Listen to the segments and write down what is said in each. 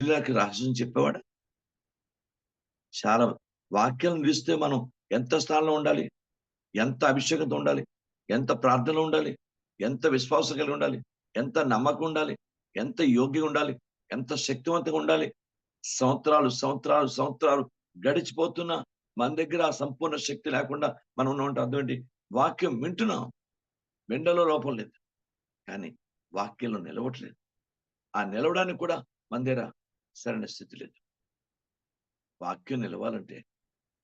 పిల్లలకి రహస్యం చెప్పేవాడా? చాలా వాక్యం నిలిస్తే మనం ఎంత స్థానంలో ఉండాలి? ఎంత అభిషేకంతో ఉండాలి? ఎంత ప్రార్థనలో ఉండాలి? ఎంత విశ్వాసం కలిగి ఉండాలి? ఎంత నమ్మకం ఉండాలి? ఎంత యోగ్యంగా ఉండాలి? ఎంత శక్తివంతంగా ఉండాలి? సంవత్సరాలు గడిచిపోతున్నా మన దగ్గర ఆ సంపూర్ణ శక్తి లేకుండా మనం ఉన్నామంటే అర్థం ఏంటి? వాక్యం వింటున్నాం. వినడంలో లోపం లేదు. కానీ వాక్యంలో నిలవట్లేదు. ఆ నిలవడానికి కూడా మన దగ్గర సరైన స్థితి లేదు. వాక్యం నిలవాలంటే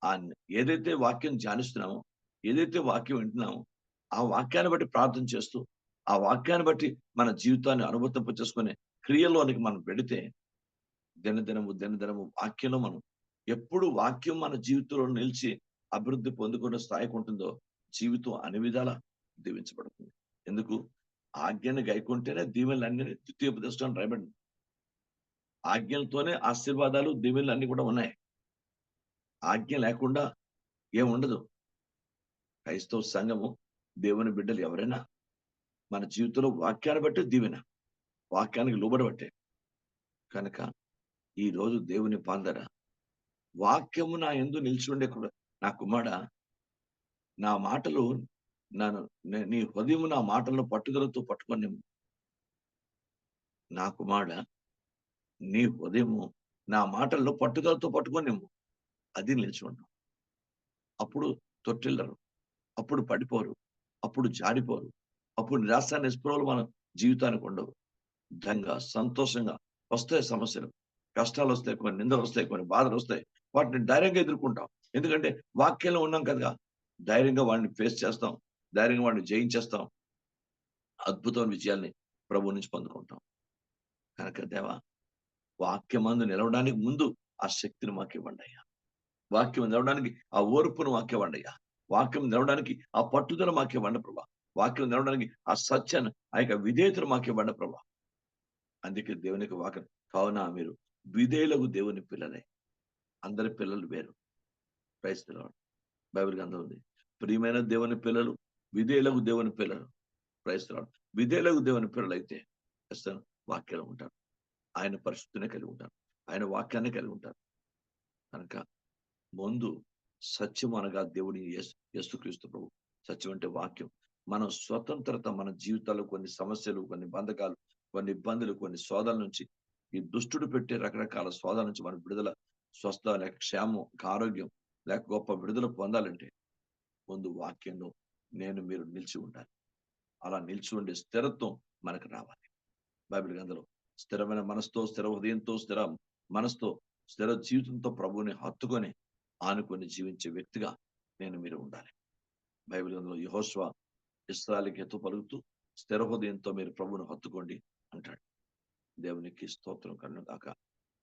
ఆ ఏదైతే వాక్యం ధ్యానిస్తున్నామో, ఏదైతే వాక్యం వింటున్నామో, ఆ వాక్యాన్ని బట్టి ప్రార్థన చేస్తూ, ఆ వాక్యాన్ని బట్టి మన జీవితాన్ని అనుభూతింప చేసుకునే క్రియల్లోనికి మనం పెడితే దినదినము వాక్యంలో మనం ఎప్పుడు వాక్యం మన జీవితంలో నిలిచి అభివృద్ధి పొందుకునే స్థాయికి ఉంటుందో జీవితం అన్ని విధాలా దీవించబడుతుంది. ఎందుకు? ఆజ్ఞని గైకుంటేనే దీవెనలన్నీ ద్వితీయోపదేశం రాయబడింది. ఆజ్ఞలతోనే ఆశీర్వాదాలు, దీవెనలు అన్ని కూడా ఉన్నాయి. ఆజ్ఞ లేకుండా ఏముండదు. క్రైస్తవ సంఘము, దేవుని బిడ్డలు ఎవరైనా మన జీవితంలో వాక్యాన్ని బట్టి దీవెన. వాక్యానికి లోబడబట్టే. కనుక ఈ రోజు దేవుని పాల్దర వాక్యము నా యందు నిలిచి ఉండే నా కుమారుడా, నా మాటలు నన్ను నీ హృదయము నా మాటలను పట్టుదలతో పట్టుకొని నా కుమారుడా, నీ హృదయము నా మాటల్లో పట్టుదలతో పట్టుకొని అది నిలిచి ఉండవు. అప్పుడు తొట్టిల్లరు, అప్పుడు పడిపోరు, అప్పుడు జారిపోరు, అప్పుడు నిరాశ నిస్పృహలు మన జీవితానికి ఉండవు. ధంగా సంతోషంగా వస్తాయి సమస్యలు, కష్టాలు వస్తాయి, కొన్ని నిందలు వస్తాయి, కొన్ని బాధలు వస్తాయి. వాటిని ధైర్యంగా ఎదుర్కొంటాం. ఎందుకంటే వాక్యంలో ఉన్నాం కదా. ధైర్యంగా వాడిని ఫేస్ చేస్తాం, ధైర్యంగా వాడిని జయించేస్తాం. అద్భుతమైన విజయాల్ని ప్రభు నుంచి పొందుకుంటాం. కనుక దేవా, వాక్యమందు నిలవడానికి ముందు ఆ శక్తిని మాకు ఇవ్వండి అయ్యా. వాక్యం నిలవడానికి ఆ ఓర్పును మాకు ఇవ్వండి అయ్యా. వాక్యం నిలవడానికి ఆ పట్టుదల మాకు ఇవ్వండి ప్రభా. వాక్యం నిలవడానికి ఆ సత్యాన్ని, ఆ యొక్క విధేయతను మాకు ఇవ్వండి ప్రభా. అందుకే దేవునికి వాక్యం కావున మీరు విధేయులకు దేవుని పిల్లలే. అందరి పిల్లలు వేరు. Praise the lord. బైబిల్ గ్రంథం ఉంది. ప్రియమైన దేవుని పిల్లలు, విధేయులకు దేవుని పిల్లలు. Praise the lord. విధేయులకు దేవుని పిల్లలైతే ఖచ్చితంగా వాక్యంలో ఉంటారు. ఆయన పరిశుద్ధిని కలిగి ఉంటారు. ఆయన వాక్యాన్ని కలిగి ఉంటారు. కనుక ముందు సత్యం అనగా దేవుని యేసుక్రీస్తు ప్రభు. సత్యం అంటే వాక్యం. మనం స్వతంత్రత, మన జీవితాల్లో కొన్ని సమస్యలు, కొన్ని బంధకాలు, కొన్ని ఇబ్బందులు, కొన్ని శోధనల నుంచి, ఈ దుష్టుడు పెట్టే రకరకాల శోధన నుంచి మన విడుదల, స్వస్థ లేక క్షేమం, ఆరోగ్యం లేక గొప్ప విడుదల పొందాలంటే ముందు వాక్యంలో మీరు నిలిచి ఉండాలి. అలా నిలిచి ఉండే స్థిరత్వం మనకు రావాలి. బైబిల్ గ్రంథంలో స్థిరమైన మనసుతో, స్థిర హృదయంతో, స్థిర మనసుతో, స్థిర జీవితంతో ప్రభువుని హత్తుకొని ఆనుకొని జీవించే వ్యక్తిగా మీరు ఉండాలి. బైబిల్ గ్రంథంలో యెహోషువ ఇశ్రాయేలుకి హితవు పలుకుతూ స్థిర హృదయంతో మీరు ప్రభువుని హత్తుకోండి అంటాడు. దేవునికి స్తోత్రం కలుగును గాక.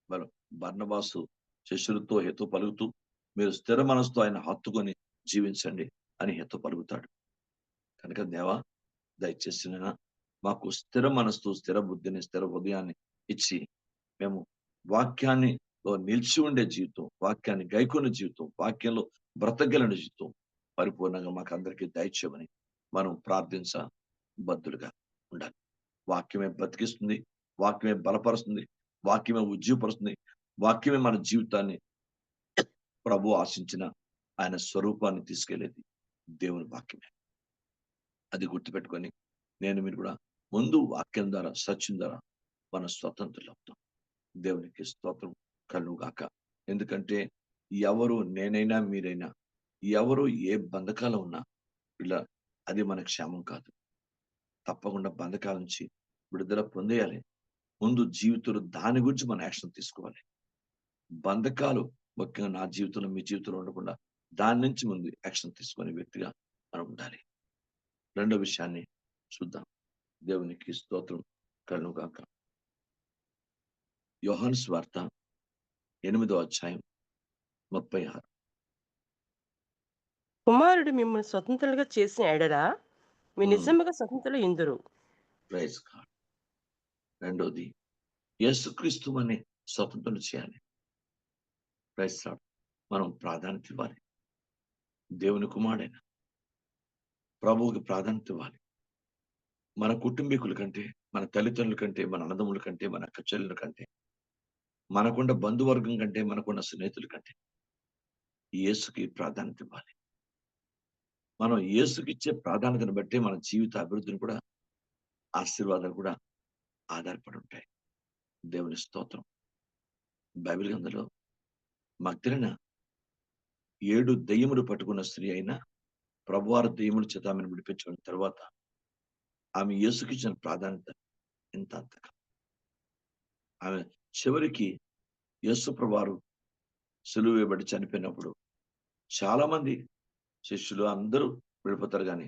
మరి బర్నబాసు శిష్యులతో హితవు పలుకుతూ మీరు స్థిర మనసుతో ఆయన హత్తుకొని జీవించండి అని హితవు పలుకుతాడు. కనుక దేవా, దయచేసి మాకు స్థిర మనస్సు, స్థిర బుద్ధిని, స్థిర హృదయాన్ని ఇచ్చి మేము వాక్యాన్ని నిలిచి ఉండే జీవితం, వాక్యాన్ని గైకొనే జీవితం, వాక్యంలో బ్రతకగలిగిన జీవితం పరిపూర్ణంగా మాకు అందరికీ దయచేయమని మనం బద్దులుగా ఉండాలి. వాక్యమే బ్రతికిస్తుంది, వాక్యమే బలపరుస్తుంది, వాక్యమే ఉజ్జీవపరుస్తుంది, వాక్యమే మన జీవితాన్ని ప్రభు ఆశించిన ఆయన స్వరూపాన్ని తీసుకెళ్లేది దేవుని వాక్యమే. అది గుర్తుపెట్టుకొని మీరు కూడా ముందు వాక్యం ద్వారా, సత్యం ద్వారా మన స్వతంత్రులు అవుతాం. దేవునికి స్తోత్రం కలుగును గాక. ఎందుకంటే ఎవరు, నేనైనా మీరైనా, ఎవరు ఏ బంధకాలు ఉన్నా ఇలా అది మన క్షేమం కాదు. తప్పకుండా బంధకాల నుంచి విడుదల పొందేయాలి. ముందు జీవితంలో దాని గురించి మనం యాక్షన్ తీసుకోవాలి. బంధకాలు ముఖ్యంగా నా జీవితంలో, మీ జీవితంలో ఉండకుండా దాని నుంచి ముందు యాక్షన్ తీసుకునే వ్యక్తిగా మనం ఉండాలి. రెండో విషయాన్ని చూద్దాం. దేవునికి స్తోత్రం కలుగును గాక. యోహాను సువార్త 8వ అధ్యాయం 36. కుమారుడు మిమ్మల్ని స్వతంత్రులుగా చేసిన ఎడల మీరు నిజముగా స్వతంత్రులు ఇందురు. Praise God. రెండోది, యేసుక్రీస్తు అని స్వతంత్రం చేయాలి. Praise lord. మనం ప్రాధాన్యత ఇవ్వాలి. దేవుని కుమారుడైన ప్రభువుకి ప్రాధాన్యత ఇవ్వాలి. మన కుటుంబీకుల కంటే, మన తల్లిదండ్రుల కంటే, మన అన్నదమ్ముల కంటే, మన అక్క చెల్లెల కంటే, మనకున్న బంధువర్గం కంటే, మనకున్న స్నేహితుల కంటే యేసుకి ప్రాధాన్యత ఇవ్వాలి. మనం యేసుకిచ్చే ప్రాధాన్యతను బట్టే మన జీవిత అభివృద్ధిని కూడా, ఆశీర్వాదాలు కూడా ఆధారపడి ఉంటాయి. దేవుని స్తోత్రం. బైబిల్ గ్రంథంలో మగ్దలేన 7 దెయ్యములు పట్టుకున్న స్త్రీ అయిన ప్రభువారు దెయ్యముల చేత ఆమెను విడిపించిన తర్వాత ఆమె యేసుకిచ్చిన ప్రాధాన్యత ఎంత అంతగా. ఆమె చివరికి యేసు ప్రభువారు సిలువ వేయబడి చనిపోయినప్పుడు చాలా మంది శిష్యులు అందరూ వెళ్ళిపోతారు గాని,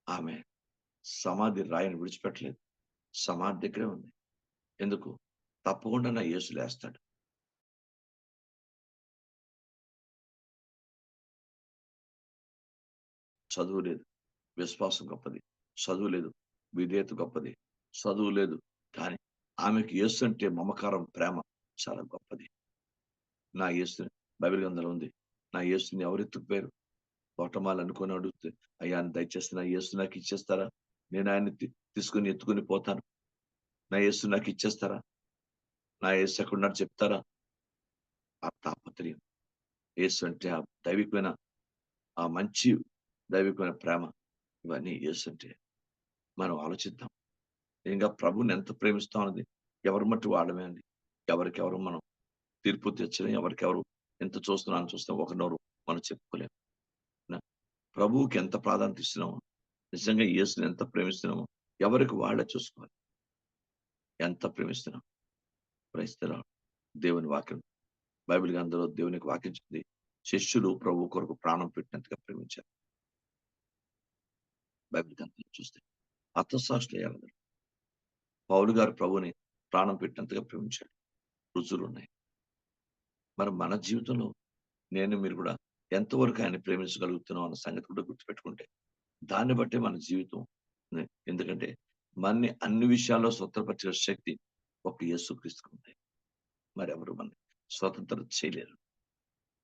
ఆమె సమాధి రాయిని విడిచిపెట్టలేదు. సమాధి దగ్గరే ఉంది. ఎందుకు? తప్పకుండా నా యేసు లేస్తాడు. చదువు లేదు. విశ్వాసం గొప్పది. చదువు లేదు. విధేయత గొప్పది. చదువు లేదు. కానీ ఆమెకు యేసు అంటే మమకారం, ప్రేమ చాలా గొప్పది. నా యేసుని బైబిల్ గ్రంథంలో ఉంది. నా యేసుని ఎవరు ఎత్తుకుపోయారు? తోటమాలి అనుకొని అడిగితే, అయ్యా దయచేసి నా యేసు నాకు ఇచ్చేస్తారా? నేను ఆయన్ని తీసుకొని ఎత్తుకొని పోతాను. నా యేసు నాకు ఇచ్చేస్తారా? నా యేసు ఎక్కడున్నాడో చెప్తారా? ఆ తాపత్రయం. యేసు అంటే ఆ దైవికమైన, ఆ మంచి దైవికమైన ప్రేమ, ఇవన్నీ యేసు అంటే మనం ఆలోచిద్దాం. ఇంకా ప్రభువుని ఎంత ప్రేమిస్తాం అన్నది ఎవరి మట్టి వాళ్ళమే అండి. ఎవరికెవరు మనం తీర్పు తెచ్చలేం. ఎవరికెవరు ఎంత చూస్తున్నామని చూస్తే ఒకరినొకరు మనం చెప్పుకోలేం. ప్రభువుకి ఎంత ప్రాధాన్యత ఇస్తున్నామో, నిజంగా యేసుని ఎంత ప్రేమిస్తున్నామో ఎవరికి వాళ్ళే చూసుకోవాలి. ఎంత ప్రేమిస్తున్నాం. Praise the lord. దేవుని వాక్యం బైబిల్ గ్రంథంలో దేవునికి వాక్యం చెప్తుంది. శిష్యులు ప్రభు కొరకు ప్రాణం పెట్టినంతగా ప్రేమించారు. బైబిల్ గ్రంథంలో చూస్తే హతసాక్షులయ్యారు. పౌలు గారు ప్రభువుని ప్రాణం పెట్టినంతగా ప్రేమించాడు. రుజువులున్నాయి. మరి మన జీవితంలో నేను మీరు కూడా ఎంతవరకు ఆయన్ని ప్రేమించగలుగుతున్నాం అన్న సంగతి కూడా గుర్తుపెట్టుకుంటే, దాన్ని బట్టే మన జీవితం. ఎందుకంటే మనని అన్ని విషయాల్లో స్వతంత్రపరిచే శక్తి ఒక యేసుక్రీస్తుకు ఉంది. మరెవరు మనని స్వతంత్రం చేయలేరు.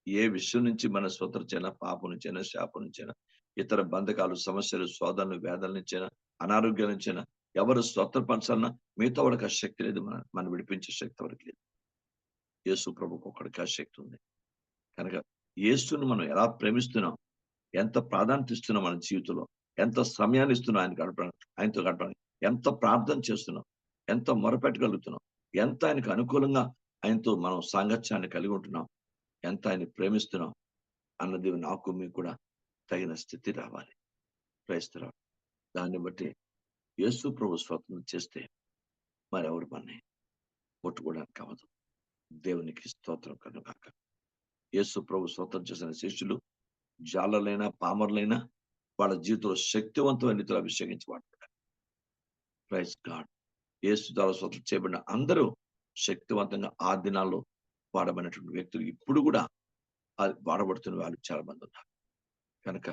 ఏ విషయం నుంచి మన స్వతంత్రం చేయనా, పాపం నుంచైనా, శాపం నుంచైనా, ఇతర బంధకాలు, సమస్యలు, శోధనలు, వేదనల నుంచైనా, అనారోగ్యాల నుంచైనా ఎవరు స్వతంత్రపరచాలన్నా మిగతా వాడికి ఆ శక్తి లేదు. మనం విడిపించే శక్తి ఎవరికి లేదు. యేసు ప్రభువుకు ఒక్కడికి ఆ శక్తి ఉంది. కనుక యేసుని మనం ఎలా ప్రేమిస్తున్నాం, ఎంత ప్రాధాన్యత ఇస్తున్నాం మన జీవితంలో, ఎంత సమయాన్ని ఇస్తున్నాం ఆయనతో గడపడానికి, ఎంత ప్రార్థన చేస్తున్నాం, ఎంత మొరపెట్టగలుగుతున్నాం, ఎంత ఆయనకు అనుకూలంగా ఆయనతో మనం సాంగత్యాన్ని కలిగి ఉంటున్నాం, ఎంత ఆయన ప్రేమిస్తున్నాం అన్నది నాకు మీకు కూడా తగిన స్థితి రావాలి. ప్రేస్తున్నాం. దాన్ని బట్టి యేసు ప్రభు స్వతంత్రం చేస్తే మరెవరు మనని ముట్టుకోవడానికి అవ్వదు. దేవునికి స్తోత్రం కలుగాక. యేసు ప్రభు స్వతంత్రం చేసిన శిష్యులు జాలర్లైనా, పామరులైనా వాళ్ళ జీవితంలో శక్తివంతమైన రీతిలో అభిషేకించబడ్డారు. Praise God. యేసు ద్వారా స్వతంత్రం చేయబడిన అందరూ శక్తివంతంగా ఆ దినాల్లో వాడబడినటువంటి వ్యక్తులు ఇప్పుడు కూడా వాడబడుతున్న వాళ్ళు చాలా మంది ఉన్నారు. కనుక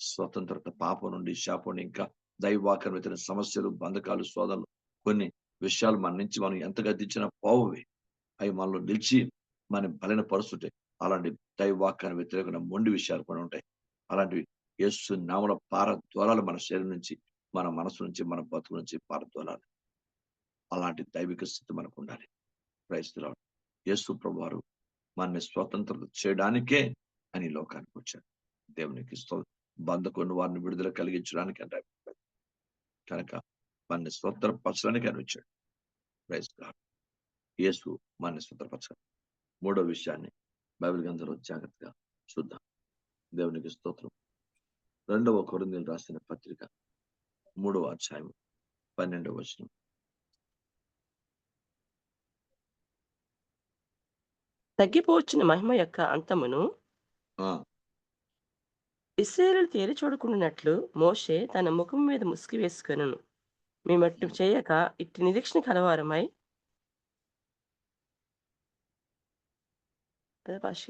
స్వతంత్రత పాపం నుండి, శాపం నుండి, ఇంకా దైవవాక్యం వ్యతిరేక సమస్యలు, బంధకాలు, శోధనలు, కొన్ని విషయాలు మన నుంచి మనం ఎంత గద్దించినా పోవవి. అవి మనలో నిలిచి మనం బలహీనపరుస్తుంటాయి. అలాంటి దైవవాక్యాన్ని వ్యతిరేకమైన మొండి విషయాలు కూడా ఉంటాయి. అలాంటివి యేసు నామములో పారద్రోలాలి. మన శరీరం నుంచి, మన మనసు నుంచి, మన బతుకు నుంచి పారద్రోలాలి. అలాంటి దైవిక స్థితి మనకు ఉండాలి. Praise the lord. యేసు ప్రభువారు మనల్ని స్వతంత్రత చేయడానికే అని ఈ లోకానికి వచ్చాడు. దేవునికి బంధకుని వారిని విడుదల కలిగించడానికి అంటే కనుక మనల్ని స్వతంత్రపరచడానికి అని వచ్చాడు. Praise God. యేసు మనల్ని స్వతంత్రపరచాలి. మూడో విషయాన్ని బైబిల్ గ్రంథంలో జాగ్రత్తగా చూద్దాం. దేవునికి స్తోత్రం. 2వ కొరింథీయులకు రాసిన పత్రిక 3వ అధ్యాయం 12వ వచనం. తగ్గిపోవచ్చిన మహిమ యొక్క అంతమును ఆ ఇశ్రాయేలీయులు తేరి చూడకుండానట్లు మోషే తన ముఖం మీద ముసుగు వేసుకొనెను. మేమట్టు చేయక ఇట్టి నిరీక్షణ కలవారమై అదే భాష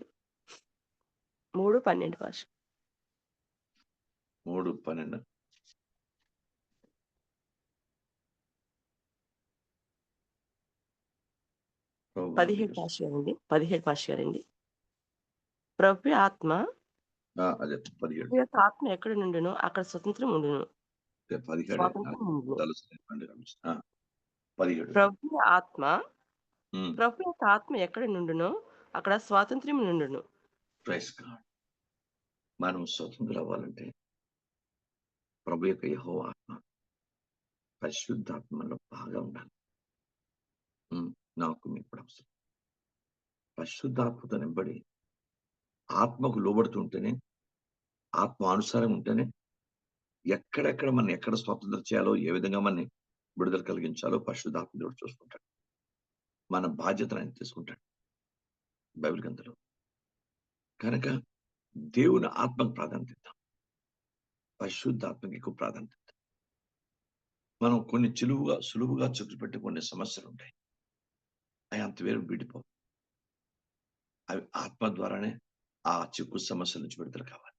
3:12 భాష 3:12 17 భాష గారండి. 17 భాష గారండి. ప్రభు ఆత్మ అదే 17 ప్రభు యొక్క ఆత్మ ఎక్కడ నుండునో అక్కడ స్వతంత్రం ఉండును. 17 స్వాతంత్రం ఉండును. 17 ప్రభు ఆత్మ హ్మ్. ప్రభు యొక్క ఆత్మ ఎక్కడ నుండునో అక్కడ స్వాతంత్ర్యం నుండును. Praise God. మనం స్వతంత్రులవ్వాలంటే ప్రభు యొక్క యెహోవా ఆత్మ, పరిశుద్ధాత్మ మనలో బాగా ఉండాలి. హ్మ్. నాకు మీకు కూడా అవసరం. పరిశుద్ధాత్మతో నింపడి ఆత్మకు లోబడుతూ ఉంటేనే, ఆత్మ అనుసారం ఉంటేనే ఎక్కడెక్కడ మనల్ని ఎక్కడ స్వతంత్రం చేయాలో, ఏ విధంగా మనని విడుదల కలిగించాలో పరిశుద్ధాత్మ దేవుడు చూసుకుంటాడు. మన బాధ్యతను ఆయన తీసుకుంటాడు బైబిల్ గ్రంథంలో. కనుక దేవుని ఆత్మకు ప్రాధాన్యత ఇద్దాం. పరిశుద్ధాత్మకి ఎక్కువ ప్రాధాన్యత ఇద్దాం. మనం కొన్ని సులువుగా చుట్టుపెట్టే కొన్ని సమస్యలుంటాయి. అయి అంతవేరు విడిపోవు. అవి ఆత్మ ద్వారానే ఆ చిక్కు సమస్యల నుంచి విడుదల కావాలి.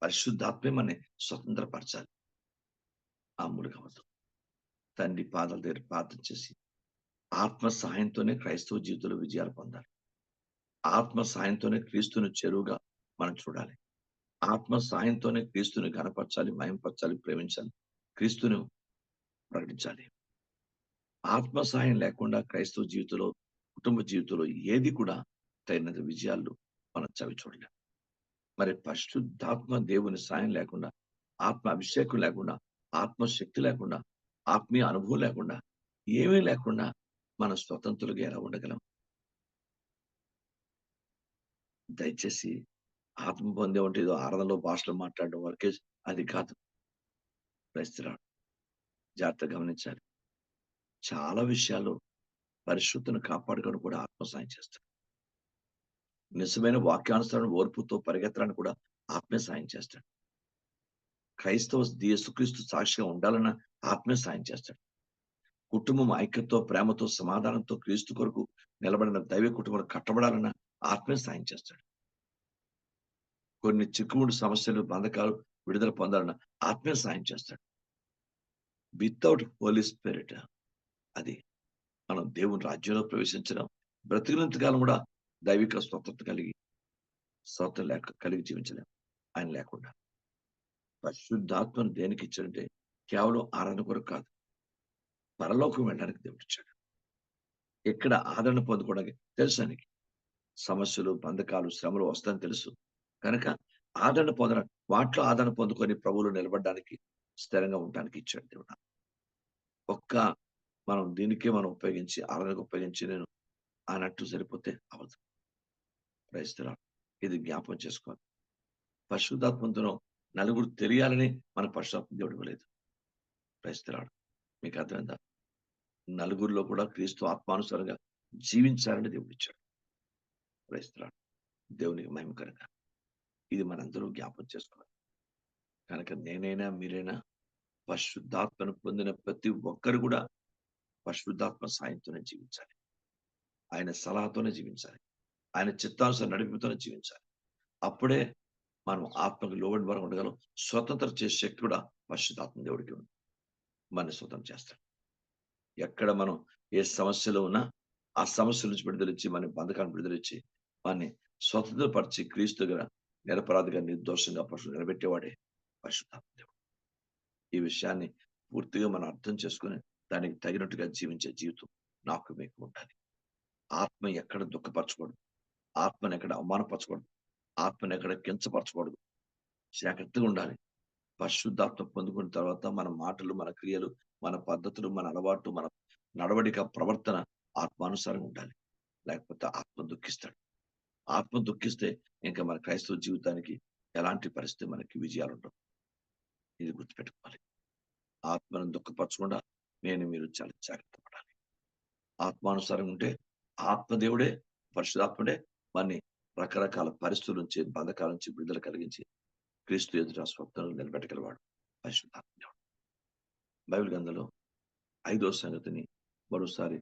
పరిశుద్ధాత్మే మనని స్వతంత్రపరచాలి. ఆ మూలికవద్దు. తండ్రి పాదాల దగ్గర ప్రార్థన చేసి, ఆత్మ సహాయంతోనే క్రైస్తవ జీవితంలో విజయాలు పొందాలి. ఆత్మ సహాయంతోనే క్రీస్తుని చెరువుగా మనం చూడాలి. ఆత్మ సహాయంతోనే క్రీస్తుని ఘనపరచాలి, మహిమపరచాలి, ప్రేమించాలి. క్రీస్తును ప్రకటించాలి. ఆత్మ సహాయం లేకుండా క్రైస్తవ జీవితంలో, కుటుంబ జీవితంలో ఏది కూడా తగినంత విజయాలు మనం చవి చూడలేం. మరి పరిశుద్ధాత్మ దేవుని సాయం లేకుండా, ఆత్మ అభిషేకం లేకుండా, ఆత్మశక్తి లేకుండా, ఆత్మీయ అనుభవం లేకుండా, ఏమీ లేకుండా మనం స్వతంత్రులుగా ఎలా ఉండగలం? దయచేసి ఆత్మ పొందామంటే ఏదో ఆరాధనలో భాషలో మాట్లాడడం వరకే అది కాదు. Praise the lord. జాగ్రత్తగా గమనించాలి. చాలా విషయాల్లో పరిశుద్ధతను కాపాడుకోవడం కూడా ఆత్మ సాయం చేస్తాడు. నిజమైన వాక్యానుసారం ఓర్పుతో పరిగెత్తడానికి కూడా ఆత్మే సాయం చేస్తాడు. యేసుక్రీస్తు సాక్షిగా ఉండాలన్న ఆత్మే సాయం చేస్తాడు. కుటుంబం ఐక్యతతో, ప్రేమతో, సమాధానంతో క్రీస్తు కొరకు నిలబడిన దైవ కుటుంబాలు కట్టబడాలన్న ఆత్మే సాయం చేస్తాడు. కొన్ని చిక్కుముడి సమస్యలు, బంధకాలు విడుదల పొందాలన్న ఆత్మే సాయం చేస్తాడు. వితౌట్ హోలీ స్పిరిట్ అది మనం దేవుని రాజ్యంలో ప్రవేశించడం, బ్రతికినంత కాలం కూడా దైవిక స్వతంత్రం కలిగి జీవించలేం. ఆయన లేకుండా. పరిశుద్ధాత్మను దేనికి ఇచ్చాడంటే కేవలం ఆరాధన కొరకు కాదు. పరలోకం వెళ్ళడానికి దేవుడిచ్చాడు. ఎక్కడ ఆదరణ పొందుకోవడానికి తెలుసు ఆయనకి. సమస్యలు, బంధకాలు, శ్రమలు వస్తాయని తెలుసు. కనుక వాటిలో ఆదరణ పొందుకొని ప్రభువులో నిలబడడానికి, స్థిరంగా ఉండడానికి ఇచ్చాడు దేవుడు. ఒక్క దీనికే మనం ఉపయోగించి, ఆరాధనకు ఉపయోగించి నేను అన్నట్టు సరిపోతే అవ్వదు. Praise the lord. ఇది జ్ఞాపకం చేసుకోవాలి. పరిశుద్ధాత్మతో నలుగురు తెలియాలని మన పరిశుద్ధాత్మ దేవుడు ఇవ్వలేదు. Praise the Lord. మీకు అర్థమైందా? నలుగురిలో కూడా క్రీస్తు ఆత్మానుసారంగా జీవించాలని దేవుడిచ్చాడు. Praise the Lord. దేవునికి మహిమ కలుగాక. ఇది మనందరూ జ్ఞాపకం చేసుకోవాలి. కనుక నేనైనా, మీరైనా పరిశుద్ధాత్మను పొందిన ప్రతి ఒక్కరు కూడా పరిశుద్ధాత్మ సాయంతోనే జీవించాలి. ఆయన సలహాతోనే జీవించాలి. ఆయన చిత్తానుసార నడిపింపుతోనే జీవించాలి. అప్పుడే మనం ఆత్మకు లోబడి వరకు ఉండగలం. స్వతంత్రం చేసే శక్తి కూడా పరిశుద్ధాత్మ దేవుడికి ఉంది. మనల్ని స్వతంత్రం చేస్తాడు. ఎక్కడ మనం ఏ సమస్యలో ఉన్నా ఆ సమస్యల నుంచి విడుదలిచ్చి, మన బంధకాలను విడుదలిచ్చి, మనని స్వతంత్రపరిచి క్రీస్తు దగ్గర నిరపరాధిగా, నిర్దోషంగా నిలబెట్టేవాడే పరిశుద్ధాత్మ దేవుడు. ఈ విషయాన్ని పూర్తిగా మనం అర్థం చేసుకొని దానికి తగినట్టుగా జీవించే జీవితం నాకు మీకు ఉండాలి. ఆత్మ ఎక్కడ దుఃఖపరచకూడదు. ఆత్మను ఎక్కడ అవమానపరచకూడదు. ఆత్మను ఎక్కడ కించపరచకూడదు. జాగ్రత్తగా ఉండాలి. పరిశుద్ధాత్మ పొందుకున్న తర్వాత మన మాటలు, మన క్రియలు, మన పద్ధతులు, మన అలవాటు, మన నడవడిక, ప్రవర్తన ఆత్మానుసారంగా ఉండాలి. లేకపోతే ఆత్మ దుఃఖిస్తాడు. ఆత్మ దుఃఖిస్తే ఇంకా మన క్రైస్తవ జీవితానికి ఎలాంటి పరిస్థితి మనకి విజయాలుండవు. ఇది గుర్తుపెట్టుకోవాలి. ఆత్మను దుఃఖపరచకుండా మీరు చాలా జాగ్రత్త పడాలి. ఆత్మానుసారం ఉంటే ఆత్మదేవుడే, పరిశుద్ధాత్ముడే మనని రకరకాల పరిస్థితుల నుంచి, బంధకాల నుంచి విడుదల కలిగించి క్రీస్తు ఎదుట స్వప్నాలు నిలబెట్టగలవాడు పరిశుద్ధాత్మ దేవుడు. బైబిల్ గ్రంథంలో 5వ సంగతిని మరోసారి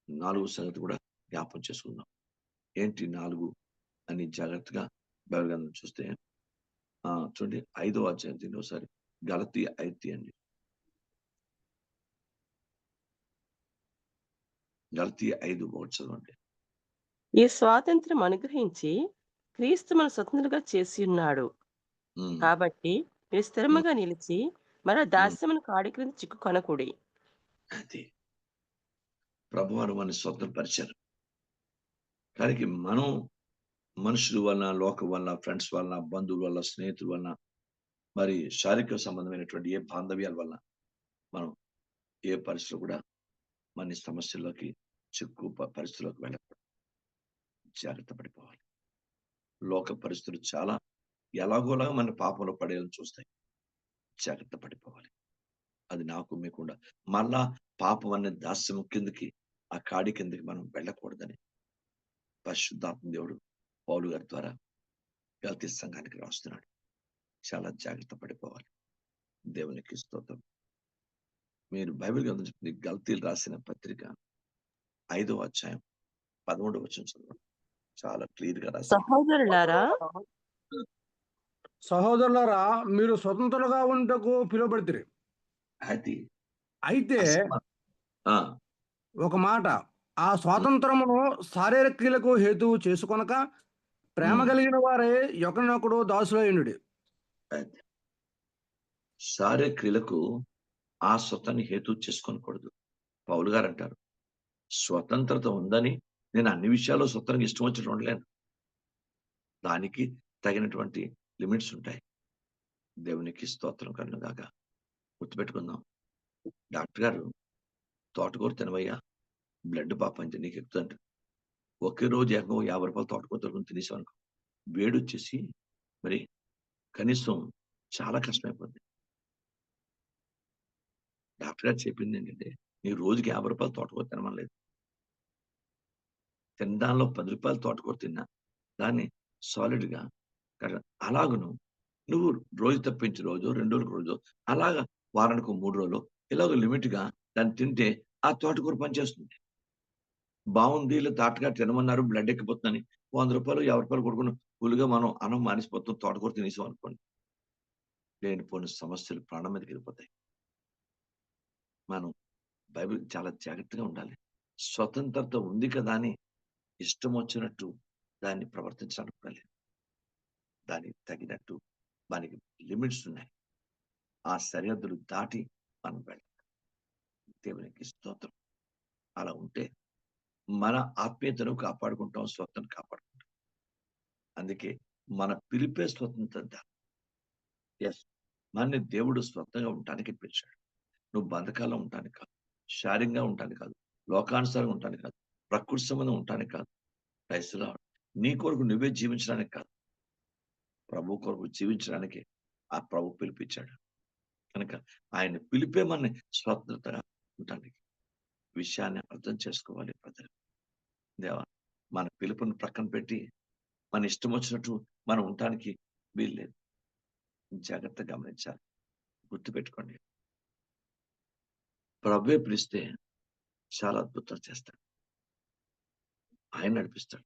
4వ సంగతి కూడా జ్ఞాపకం చేసుకుందాం. ఏంటి 4 అని జాగ్రత్తగా బైబిల్ గ్రంథం చూస్తే చూడండి 5వ అధ్యాయం దీన్ని ఒకసారి గలతీ 5 తీయండి. గలతీ 5:1 చదవండి. ఈ స్వాతంత్రం అనుగ్రహించి క్రీస్తు మన స్వతంత్రులుగా చేసియున్నాడు. హ్మ్. కాబట్టి మీరు హ్మ్. స్థిరముగా నిలిచి మరలా హ్మ్. దాస్యమును కాడి క్రింద చిక్కుకొనకుడి. అది. ప్రభువారు మనల్ని స్వతంత్రపరిచారు. కానీ మనం మనుషుల వలన, లోకం వలన, ఫ్రెండ్స్ వలన, బంధువుల వల్ల, స్నేహితుల వలన, మరి శారీరక సంబంధమైనటువంటి ఏ బాంధవ్యాల వలన మనం ఏ పరిస్థితిలో కూడా మన సమస్యల్లోకి పరిస్థితుల్లోకి వెళ్ళకూడదు. జాగ్రత్త పడిపోవాలి. లోక పరిస్థితులు చాలా ఎలాగోలాగా మన పాపంలో పడేయాలని చూస్తాయి. జాగ్రత్త పడిపోవాలి. అది నాకు మీకుండా మళ్ళా పాపం అనే దాస్యం కిందకి ఆ కాడి కిందకి మనం వెళ్ళకూడదని పరిశుద్ధాత్మ దేవుడు పౌలు గారి ద్వారా గలతీ సంఘానికి రాస్తున్నాడు. చాలా జాగ్రత్త పడిపోవాలి. దేవునికి స్తోత్రం. మీరు బైబిల్ గ్రంథం చెప్తుంది గలతీలు రాసిన పత్రిక 5వ అధ్యాయం 13వ వచనం చదవండి. చాలా క్లియర్ గా రాశాడు. సహోదరులారా, సహోదరులారా, మీరు స్వతంత్రులుగా ఉంటకు పిలువబడితిరి. అది అయితే అసలు ఆ, ఒక మాట, ఆ స్వాతంత్రమును శారీరక క్రియలకు హేతువు చేసుకొనక ప్రేమ ఉమ్, కలిగిన వారే ఒకరినొకడు దాసులైనడి. అది శారీరక క్రియలకు ఆ స్వతాన్ని హేతు చేసుకోనకూడదు. పౌలు గారు అంటారు స్వతంత్రత ఉందని నేను అన్ని విషయాల్లో స్వతంత్రంగా ఇష్టం వచ్చినట్టు ఉండలేను. దానికి తగినటువంటి లిమిట్స్ ఉంటాయి. దేవునికి స్తోత్రం కలుగుగాక. గుర్తుపెట్టుకుందాం. డాక్టర్ గారు తోటకూర తినవయ్యా బ్లడ్ పాపంచి నీకు ఎక్కుతుంట. ఒకే రోజు ఏకంగా 50 రూపాయలు తోటకూర దొరుకుని తినేసాం అనుకో, వేడొచ్చేసి మరి కనీసం చాలా కష్టమైపోద్ది. డాక్టర్ గారు చెప్పింది ఏంటంటే నీ రోజుకి 50 రూపాయలు తోటకూర తినమనలేదు. తినడాల్లో 10 రూపాయలు తోటకూర తిన్నా దాన్ని సాలిడ్‌గా అలాగను నువ్వు రోజు తప్పించి రోజో, 2 రోజులకు రోజో, అలాగా వారానికో 3 రోజులో ఇలాగ లిమిట్‌గా దాన్ని తింటే ఆ తోటకూర పనిచేస్తుంది. బావుంది ఈళ్ళు తాటగా తినమన్నారు బ్లడ్ ఎక్కిపోతుందని రూ. 100, రూ. 50 కొట్టుకొని ఫుల్‌గా మనం అన్నం మానేసిపోతాం తోటకూర తినేసాం అనుకోండి. లేనిపోని సమస్యలు ప్రాణం మీదకెళ్ళిపోతాయి. మనం బైబిల్ చాలా జాగ్రత్తగా ఉండాలి. స్వతంత్రత ఉంది కదా అని ఇష్టం వచ్చినట్టు దాన్ని ప్రవర్తించడానికి కూడా లేదు. దానికి తగినట్టు దానికి లిమిట్స్ ఉన్నాయి. ఆ సరిహద్దులు దాటి మనం వెళ్ళాలి. దేవునికి స్తోత్రం. అలా ఉంటే మన ఆత్మీయతను కాపాడుకుంటాం, స్వతను కాపాడుకుంటాం. అందుకే మన పిలిపే స్వతంత్రత. యెస్. మనని దేవుడు స్వతంగా ఉండటానికి పిలిచాడు. నువ్వు బంధకాల్లో ఉండటానికి కాదు. శారీరంగా ఉండటానికి కాదు. లోకానుసారంగా ఉండటానికి కాదు. ప్రకృతి సంబంధం ఉండటానికి కాదు. Praise the lord. నీ కొరకు నువ్వే జీవించడానికి కాదు. ప్రభు కొరకు జీవించడానికి ఆ ప్రభు పిలిపించాడు. కనుక ఆయన పిలిపే మనని స్వతంత్రతగా ఉండటానికి. విషయాన్ని అర్థం చేసుకోవాలి ప్రజలు. దేవా మన పిలుపుని ప్రక్కన పెట్టి మన ఇష్టం వచ్చినట్టు మనం ఉండటానికి వీల్లేదు. జాగ్రత్తగా గమనించాలి. గుర్తుపెట్టుకోండి. ప్రభువే పిలిస్తే చాలా అద్భుతాలు చేస్తాడు. ఆయన నడిపిస్తాడు.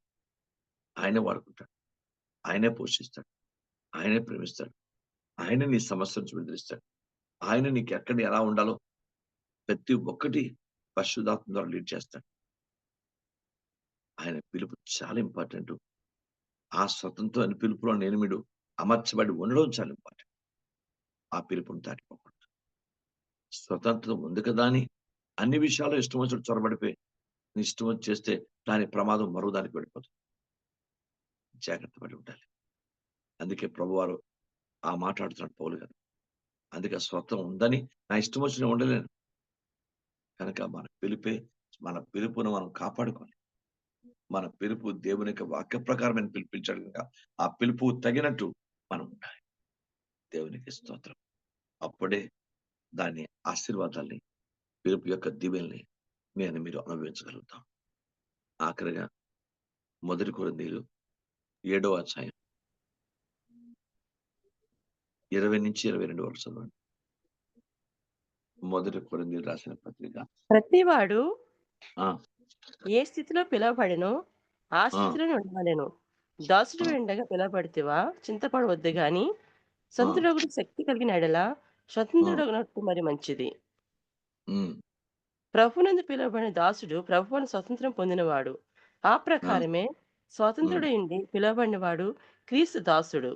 ఆయనే వాడుకుంటాడు. ఆయనే పోషిస్తాడు. ఆయనే ప్రేమిస్తాడు. ఆయనే నీ సమస్య నుంచి విడుదలిస్తాడు. ఆయన నీకు ఎక్కడ ఎలా ఉండాలో ప్రతి ఒక్కటి పరిశుద్ధాత్మ ద్వారా లీడ్ చేస్తాడు. ఆయన పిలుపు చాలా ఇంపార్టెంట్. ఆ స్వతంత్రమైన పిలుపులో నేను మీరు అమర్చబడి ఉండడం చాలా ఇంపార్టెంట్. ఆ పిలుపుని దాటిపోకూడదు. స్వతంత్రం ఉంది కదా అని అన్ని విషయాల్లో ఇష్టం వచ్చినట్టు చొరబడిపోయి నీ ఇష్టం వచ్చి చేస్తే దాని ప్రమాదం మరో దానికి వెళ్ళిపోతుంది. జాగ్రత్త పడి ఉండాలి. అందుకే ప్రభువారు ఆ మాట్లాడుతున్నాడు పౌలు గారు. అందుకే స్వతం ఉందని నా ఇష్టం వచ్చిన ఉండలేను. కనుక మన పిలుపును మనం కాపాడుకోవాలి. మన పిలుపు దేవుని యొక్క వాక్య ప్రకారమైన పిలిపించాడు కనుక ఆ పిలుపు తగినట్టు మనం ఉండాలి. దేవునికి స్తోత్రం. అప్పుడే దాని ఆశీర్వాదాల్ని పిలుపు యొక్క దీవెనల్ని మీరు అనుభవించగలుగుతాం. ఆఖరిగా 1 కొరింథీయులు 7వ అధ్యాయం 20-22 వరకు చదవండి. 1 కొరింథీయులు రాసిన పత్రిక. ప్రతివాడు ఆ! ఏ స్థితిలో పిలువబడెనో ఆ ఆ! స్థితిలోనే ఉండవలెను. దాసుడు ఆ! ఎండగా పిలువబడితివా చింతపడవద్దు గాని, ఆ! సొంతుడొకడు శక్తి కలిగిన ఎడల ఆ! స్వతంత్రుడగునట్టు మరి మంచిది. హ్మ్. ప్రభువునందు పిలువబడిన దాసుడు ప్రభువును స్వతంత్రం పొందినవాడు. ఆ ఆ! ప్రకారమే హ్మ్. స్వతంత్రుడయుండి పిలువబడినవాడు క్రీస్తు దాసుడు.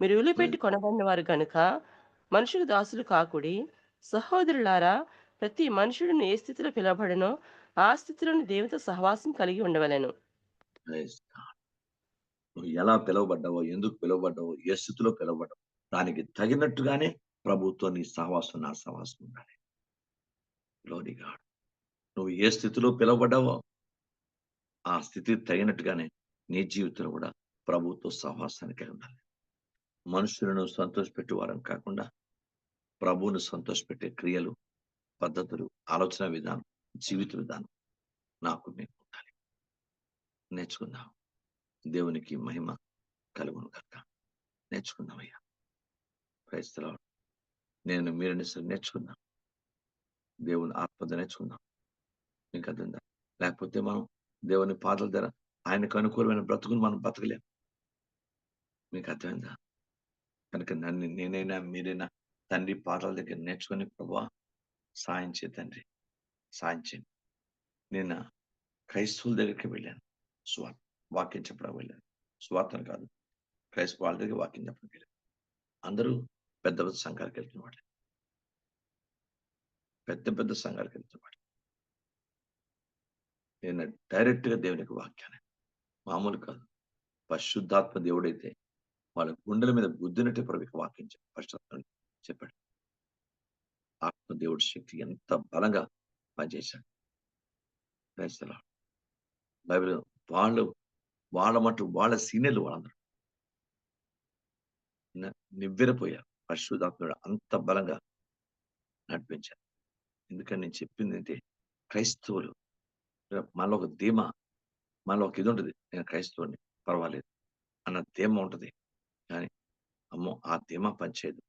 మీరు రైట్. విలువపెట్టి కొనబడిన వారు గనుక మనుషులు దాసులు కాకుడి. సహోదరులారా, ప్రతి మనుషుడును ఏ స్థితిలో పిలువబడెనో ఆ స్థితిలోని దేవునితో సహవాసం కలిగి ఉండవలెను. Praise God. నువ్వు ఎలా పిలువబడ్డావో, ఎందుకు పిలువబడ్డావో, ఏ స్థితిలో పిలువబడ్డావో, దానికి తగినట్టుగానే ప్రభువుతో నీ సహవాసం, నా సహవాసం ఉండాలి. Glory God. నువ్వు ఏ స్థితిలో పిలువబడ్డావో, ఆ స్థితికి తగినట్టుగానే నీ జీవితంలో కూడా ప్రభువుతో సహవాసానికి ఉండాలి. మనుషులను సంతోషపెట్టే వారం కాకుండా, ప్రభువును సంతోషపెట్టే క్రియలు, పద్ధతులు, ఆలోచన విధానం, జీవిత విధానం నాకు మీకు ఉండాలి. నేర్చుకుందాం. దేవునికి మహిమ కలుగును గాక. నేర్చుకుందామయ్యా. Praise the Lord. నేను మీరు నేర్చుకుందాం. దేవుని ఆత్మతో నేర్చుకుందాం. మీకు అర్థమైందా? లేకపోతే మనం దేవుని పాదాల దగ్గర ఆయనకు అనుకూలమైన బ్రతుకుని మనం బతకలేం. మీకు అర్థమైందా? కనుక నేనైనా మీరైనా తండ్రి పాదాల దగ్గర నేర్చుకొని, ప్రభువా సాయం చేయి తండ్రి, సాయం చేయండి. నేను క్రైస్తవుల దగ్గరికి వెళ్ళాను. వాక్యం చెప్పడానికి వెళ్ళాను. స్వార్థను కాదు, క్రైస్తవ వాళ్ళ దగ్గర వాక్యం చెప్పడానికి వెళ్ళాను. అందరూ పెద్ద పెద్ద సంఘాలకు వెళ్తున్న వాళ్ళు, పెద్ద పెద్ద సంఘాలకు వెళ్తున్న వాళ్ళు. నేను డైరెక్ట్ గా దేవునికి వాక్యాన్ని, మామూలు కాదు, పరిశుద్ధాత్మ దేవుడైతే వాళ్ళ గుండెల మీద గుద్దినట్టే ప్రభుకి వాక్యం పరిశుద్ధాత్మ చెప్పాడు. ఆత్మ దేవుడి శక్తి ఎంత బలంగా పనిచేశాడు. Praise the Lord. బైబిల్ వాళ్ళు వాళ్ళ మటు వాళ్ళ సీనియర్లు వాళ్ళందరూ నివ్వెరపోయారు. పరిశుద్ధాత్ముడు అంత బలంగా నడిపించారు. ఎందుకని నేను చెప్పింది అంటే, క్రైస్తవులు మనలో ఒక ధీమా, మనలో ఒక ఇది ఉంటుంది. నేను క్రైస్తవుడిని, పర్వాలేదు అన్న ధీమా ఉంటది. కానీ అమ్మో ఆ ధీమా పనిచేయదు.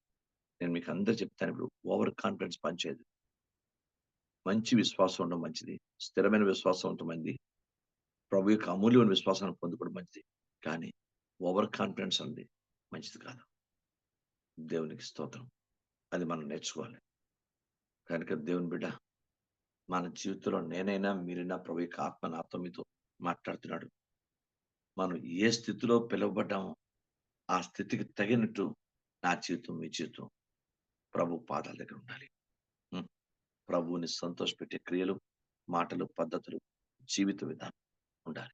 నేను మీకు అందరూ చెప్తాను, ఇప్పుడు ఓవర్ కాన్ఫిడెన్స్ పనిచేయదు. మంచి విశ్వాసం ఉండడం మంచిది. స్థిరమైన విశ్వాసం ఉండటం మంచిది. ప్రభు యొక్క అమూల్యమైన విశ్వాసాన్ని పొందుకోవడం మంచిది. కానీ ఓవర్ కాన్ఫిడెన్స్ అనేది మంచిది కాదు. దేవునికి స్తోత్రం. అది మనం నేర్చుకోవాలి. కనుక దేవుని బిడ్డ, మన జీవితంలో నేనైనా మీరైనా ప్రభు యొక్క ఆత్మ నాతో మీతో మాట్లాడుతున్నాడు. మనం ఏ స్థితిలో పిలువబడ్డామో ఆ స్థితికి తగినట్టు నా జీవితం, మీ జీవితం ప్రభు పాదాల దగ్గర ఉండాలి. ప్రభువుని సంతోషపెట్టే క్రియలు, మాటలు, పద్ధతులు, జీవిత విధానం ఉండాలి.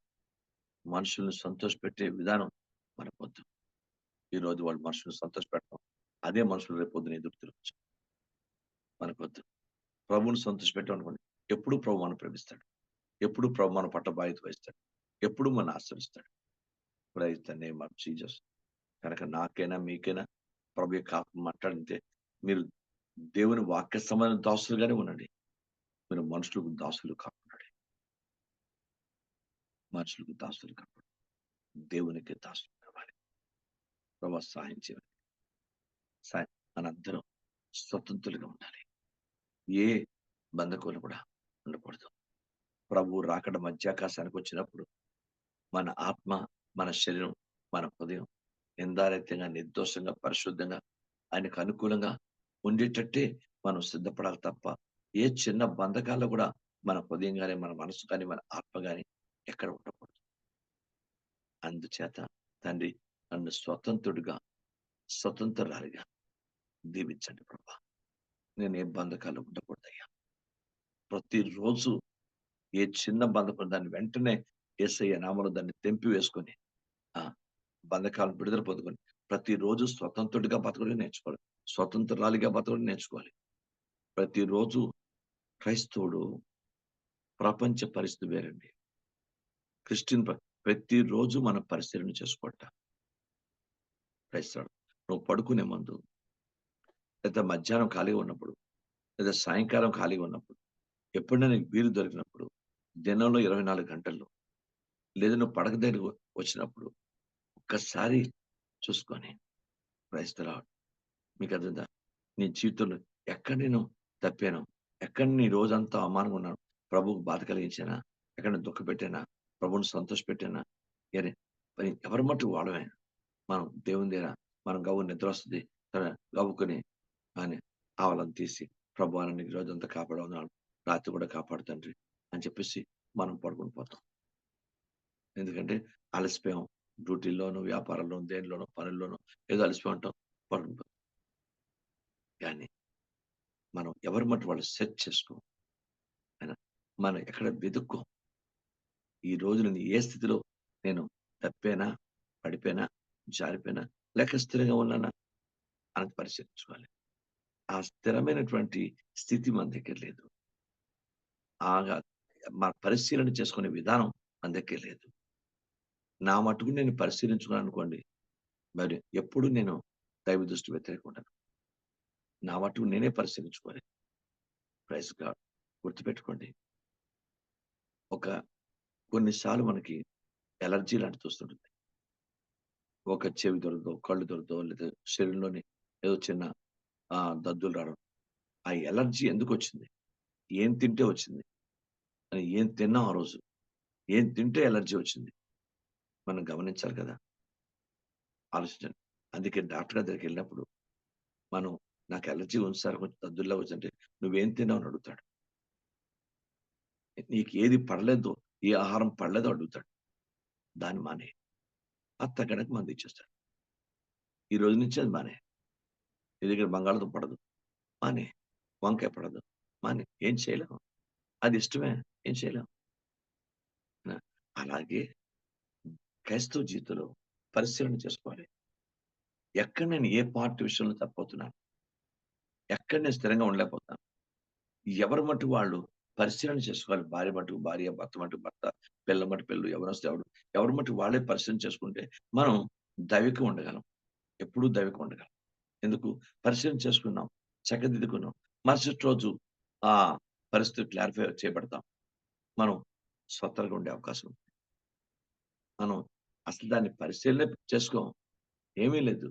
మనుషులను సంతోషపెట్టే విధానం మనకొద్దు. ఈ రోజు వాళ్ళు మనుషులను సంతోషపెడతాం, అదే మనుషులు రేపు పొద్దున ఎదురు తిరగచ్చు. మనకొద్దు. ప్రభువుని సంతోషపెట్టామనుకోండి, ఎప్పుడు ప్రభు మనం ప్రేమిస్తాడు, ఎప్పుడు ప్రభు మన పట్ల బాధ్యత వహిస్తాడు, ఎప్పుడు మన ఆశ్రయిస్తాడు. Praise the name of Jesus. కనుక నాకైనా మీకైనా ప్రభు యొక్క ఆత్మ మాట్లాడితే, మీరు దేవుని వాక్య సంబంధ దాసులుగానే ఉండండి. మీరు మనుషులకు దాసులు కాకుండా, మనుషులకు దాసులు కాకుండా దేవునికి దాసులు కావాలి. ప్రభు సహాయం చేయాలి. మనందరం స్వతంత్రులుగా ఉండాలి. ఏ బంధకులు కూడా ఉండకూడదు. ప్రభు రాకడ మధ్యాకాశానికి వచ్చినప్పుడు మన ఆత్మ, మన శరీరం, మన హృదయం నిందారహితంగా, నిర్దోషంగా, పరిశుద్ధంగా, ఆయనకు అనుకూలంగా ఉండేటట్టే మనం సిద్ధపడాలి తప్ప, ఏ చిన్న బంధకాల్లో కూడా మన హృదయం కానీ, మన మనసు కానీ, మన ఆత్మ కానీ ఎక్కడ ఉండకూడదు. అందుచేత తండ్రి నన్ను స్వతంత్రురాలిగా దీవించండి ప్రభా. నేను ఏ బంధకాలు ఉండకూడదయ్యా. ప్రతిరోజు ఏ చిన్న బంధకం దాన్ని వెంటనే యేసయ్య నామములో దాన్ని తెంపి వేసుకొని, ఆ బంధకాలను విడుదల పొందుకొని ప్రతిరోజు స్వతంత్రుడిగా బతకడం నేర్చుకోవాలి. స్వతంత్రాలిగా బతకడం నేర్చుకోవాలి. ప్రతిరోజు క్రైస్తవుడు ప్రపంచ పరిస్థితి వేరండి. క్రిస్టియన్ ప్రతిరోజు మనం పరిశీలన చేసుకోవట. క్రైస్తవుడు నువ్వు పడుకునే ముందు, లేదా మధ్యాహ్నం ఖాళీగా ఉన్నప్పుడు, లేదా సాయంకాలం ఖాళీగా ఉన్నప్పుడు, ఎప్పుడైనా నీకు వీలు దొరికినప్పుడు, దినంలో 24 గంటల్లో, లేదా నువ్వు పడక దగ్గరికి వచ్చినప్పుడు ఒక్కసారి చూసుకొని, ప్రైజ్ ది లార్డ్. మీకు అర్థమైందా? నీ జీవితంలో ఎక్కడ నేను తప్పాను, ఎక్కడ నీ రోజంతా అవమానంగా ఉన్నాను, ప్రభువుకు బాధ కలిగించానా, ఎక్కడ దుఃఖ పెట్టానా, ప్రభువుని సంతోష పెట్టానా, మరి ఎవరి మట్టుకు వాడమే. మనం దేవుని దగ్గర మనం గవ్వు నిద్ర వస్తుంది, గవ్వుకొని అని ఆవలను తీసి, ప్రభు నీకు రోజంతా కాపాడవున్నాడు, రాత్రి కూడా కాపాడు తండ్రి అని చెప్పేసి మనం పడుకొని పోతాం. ఎందుకంటే అలసిపోయాం. డ్యూటీల్లోనూ, వ్యాపారంలోనూ, దేనిలోనూ, పనుల్లోనూ ఏదో అలసిపోయి ఉంటాం, పడుకొని పోతాం. కానీ మనం ఎవరి మట్టు వాళ్ళు సెట్ చేసుకో. ఆయన మనం ఎక్కడ వెతుక్కో. ఈ రోజు నేను ఏ స్థితిలో నేను తప్పానా, పడిపోయినా, జారిపోయినా, లేక స్థిరంగా ఉన్నానా అని పరిశీలించుకోవాలి. ఆ స్థిరమైనటువంటి స్థితి మన దగ్గర లేదు. ఆగా మన పరిశీలన చేసుకునే విధానం మన దగ్గర లేదు. నా మట్టుకు నేను పరిశీలించుకున్నాననుకోండి, మరి ఎప్పుడు నేను దైవ దృష్టి వ్యతిరేకంగా ఉంటాను. నా మట్టుకు నేనే పరిశీలించుకోవాలి. Praise God. గుర్తుపెట్టుకోండి. ఒక కొన్నిసార్లు మనకి అలర్జీ లాంటిది వస్తుంటుంది. ఒక చెవి దొరకదో, కళ్ళు దొరకదో, లేదా శరీరంలోని ఏదో చిన్న దద్దులు రావడం. ఆ అలర్జీ ఎందుకొచ్చింది? ఏం తింటే వచ్చింది? అని ఏం తిన్నాం ఆ రోజు? ఏం తింటే అలర్జీ వచ్చింది? మనం గమనించాలి కదా! ఆలోచించండి. అందుకే డాక్టర్ గారి దగ్గరికెళ్ళినప్పుడు మనం నాకు అలర్జీ ఉంది సార్ కొంచెం దద్దుల్లా వచ్చంటే, "నువ్వేం తిన్నావు?" అని అడుగుతాడు. నీకు ఏది పడలేదో, ఏ ఆహారం పడలేదో అడుగుతాడు. దాన్ని మానేయి. అది తగ్గడానికి మందిచ్చేస్తాడు. ఈ రోజు నుంచి అది మానేయి. నీ దగ్గర బంగాళదుంప పడదు. మానేయి. వంకాయ పడదు. మానేయి. ఏం చేయలేం. అది ఇష్టమే. ఏం చేయలేం. ఆ! అలాగే క్రైస్తవ జీవితంలో పరిశీలన చేసుకోవాలి. ఎక్కడ నేను ఏ పార్ట్ విషయంలో తప్పవుతున్నాను? ఎక్కడ నేను స్థిరంగా ఉండలేకపోతున్నాను? ఎవరి మట్టుకు వాళ్ళు పరిశీలన చేసుకోవాలి. భార్య మట్టుకు భార్య, భర్త మట్టుకు భర్త, పిల్ల మట్టుకు పిల్లలు, ఎవరొస్తే ఎవరు. ఎవరి మట్టుకు వాళ్ళే పరిశీలన చేసుకుంటే మనం దైవికంగా ఉండగలం. ఎప్పుడూ దైవికంగా ఉండగలం. ఎందుకు? పరిశీలన చేసుకున్నాం. చక్కదిద్దుకున్నాం. మరుసటి రోజు ఆ పరిస్థితి క్లారిఫై చేయబడతాం. మనం స్వతంత్రంగా ఉండే అవకాశం ఉంది. మనం అసలు దాన్ని పరిశీలనే చేసుకోం. ఏమీ లేదు.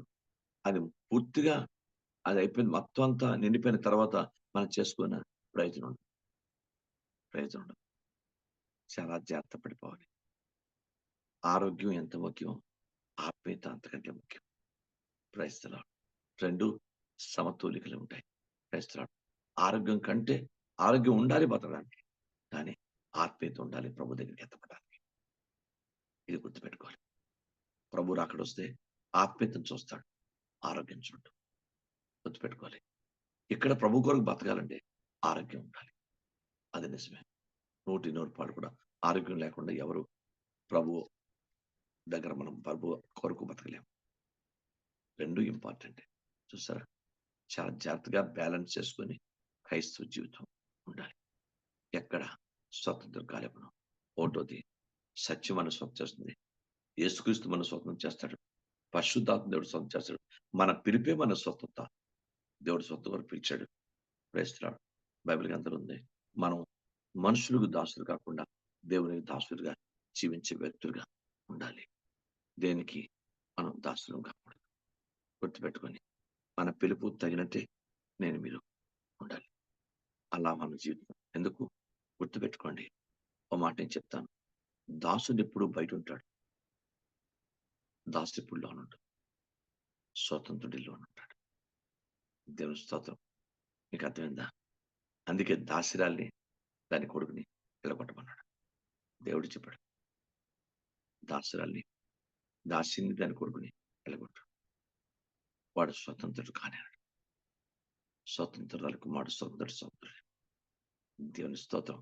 అది పూర్తిగా అది అయిపోయింది. మొత్తం అంతా నిండిపోయిన తర్వాత మనం చేసుకున్న ప్రయోజనం ఉండదు. ప్రయోజనం ఉండదు. చాలా జాగ్రత్త పడిపోవాలి. ఆరోగ్యం ఎంత ముఖ్యం, ఆత్మీయత అంతకంటే ముఖ్యం. Praise the lord. 2 సమతుల్యతలు ఉంటాయి. Praise the lord. ఆరోగ్యం కంటే ఆరోగ్యం ఉండాలి బతకడానికి. కానీ ఆత్మీయత ఉండాలి ప్రభు దగ్గరికి ఎత్తపడడానికి. ఇది గుర్తుపెట్టుకోవాలి. ప్రభు రాకడొస్తే ఆత్మీయతను చూస్తాడు. ఆరోగ్యం చూడడు. గుర్తుపెట్టుకోవాలి. ఇక్కడ ప్రభు కొరకు బతకాలంటే ఆరోగ్యం ఉండాలి. అది నిజమే. 100% కూడా ఆరోగ్యం లేకుండా ఎవరు ప్రభు దగ్గర మనం ప్రభు కొరకు బతకలేం. 2 ఇంపార్టెంటే. చూసారా? చాలా జాగ్రత్తగా బ్యాలెన్స్ చేసుకొని క్రైస్తవ జీవితం ఉండాలి. ఎక్కడ స్వతంత్రం కాలేమనం. ఒకటోది సత్యం మన స్వతం చేస్తుంది. యేసుక్రీస్తు మన స్వతం చేస్తాడు. పరిశుద్ధాత్మ దేవుడు స్వతం చేస్తాడు. మన పిలిపే మన స్వతంత్రత. దేవుడు స్వతం వరకు పిలిచాడు. Praise the lord. బైబిల్ గ్రంథంలో ఉంది. మనం మనుషులకు దాసులు కాకుండా దేవునికి దాసులుగా జీవించే వ్యక్తులుగా ఉండాలి. దేనికి మనం దాసులం కాకూడదు. గుర్తుపెట్టుకొని మన పిలుపు తగినట్టే నేను మీరు ఉండాలి. అలా మన జీవితం ఎందుకు గుర్తుపెట్టుకోండి. ఓ మాట నేను చెప్తాను. దాసుడు ఎప్పుడు బయట ఉంటాడు. దాసుడు ఎప్పుడు లోన ఉంటాడు. స్వతంత్రుడి లోన ఉంటాడు. దేవుని స్తోత్రం. మీకు అర్థమైందా? అందుకే దాసిరాల్ని దాని కొడుకుని వెళ్ళగొట్టమన్నాడు. దేవుడు చెప్పాడు. దాసురాల్ని దాసిని దాని కొడుకుని వెళ్ళగొట్టు. వాడు స్వతంత్రుడు కానివాడు. స్వతంత్రాల కుమారుడు స్వతంత్రుడు స్వతంత్రుడు. దేవుని స్తోత్రం.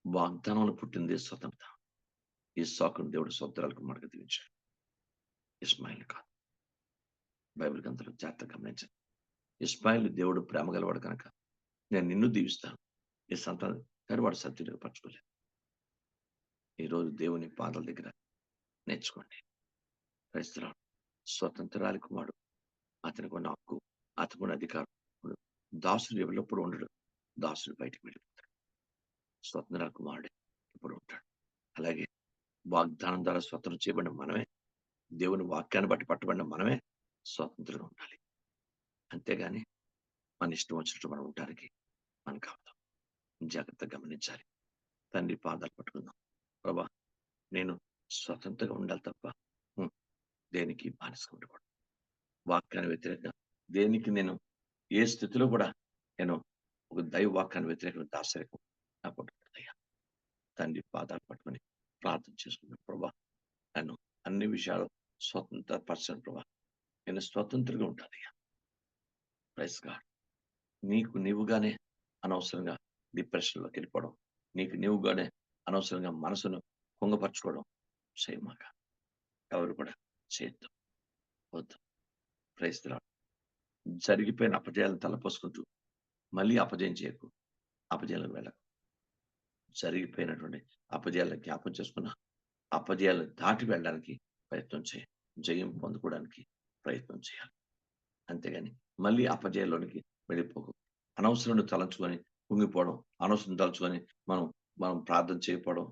వాగ్దానంలో పుట్టింది స్వతంత్రత. ఈ సాకును దేవుడు స్వతంత్రాల కుమారుడుగా దీవించాడు. ఇస్మాయిల్ కాదు. బైబిల్ గ్రంథంలో జాగ్రత్తగా గమనించండి. ఇస్మాయిల్ దేవుడు ప్రేమ గలవాడు కనుక నేను నిన్ను దీవిస్తాను. ఈ సంతానం కానీ వాడు సత్యుడిగా పరచుకోలేదు. ఈరోజు దేవుని పాదాల దగ్గర నేర్చుకోండి. Praise the lord. స్వతంత్రాల కుమారుడు. అతనికి ఉన్న హక్కు, అతనికి ఉన్న అధికారం. దాసుడు ఎల్లప్పుడూ ఉండడు. దాసుడు బయటకు వెళ్ళిపోతాడు. స్వతంత్రాల కుమారుడే ఇప్పుడు ఉంటాడు. అలాగే వాగ్దానం ద్వారా స్వతంత్రం చేయబడిన మనమే, దేవుని వాక్యాన్ని బట్టి పట్టబడిన మనమే స్వతంత్రంగా ఉండాలి. అంతేగాని మన ఇష్టం వచ్చినట్టు మనం ఉండడానికి మనకు అవదు. జాగ్రత్తగా గమనించాలి. తండ్రి పాదాలు పట్టుకుందాం. ప్రభా నేను స్వతంత్రంగా ఉండాలి తప్ప దేనికి బానిసగా ఉండకూడదు. వాక్యాన్ని వ్యతిరేకంగా దేనికి నేను ఏ స్థితిలో కూడా నేను ఒక దైవ వాక్యాన్ని వ్యతిరేకంగా దాసరికం నా పట్టుకుంటాయ్యా. తండ్రి పాదాలు పట్టుకొని ప్రార్థన చేసుకున్నాను. ప్రభా నన్ను అన్ని విషయాలు స్వతంత్ర పరచను ప్రభా. నేను స్వతంత్రంగా ఉంటానయ్యా. Praise God. నీకు నీవుగానే అనవసరంగా డిప్రెషన్లోకి వెళ్ళిపోవడం, నీకు నీవుగానే అనవసరంగా మనసును కుంగపరచుకోవడం చేయమాక. ఎవరు కూడా చేయొద్దు, వద్దు. Praise the lord. జరిగిపోయిన అపజయాలను తలపోసుకుంటూ మళ్ళీ అపజయం చేయకు, అపజయాలకు వెళ్ళకు. జరిగిపోయినటువంటి అపజయాలను జ్ఞాపం చేసుకున్న అపజయాలను దాటి వెళ్ళడానికి ప్రయత్నం చేయి. జయం పొందుకోవడానికి ప్రయత్నం చేయాలి. అంతేగాని మళ్ళీ అపజయంలోనికి వెళ్ళిపోకు. అనవసరం తలంచుకొని కుంగిపోవడం, అనవసరం తలుచుకొని మనం మనం ప్రార్థన చేయకపోవడం,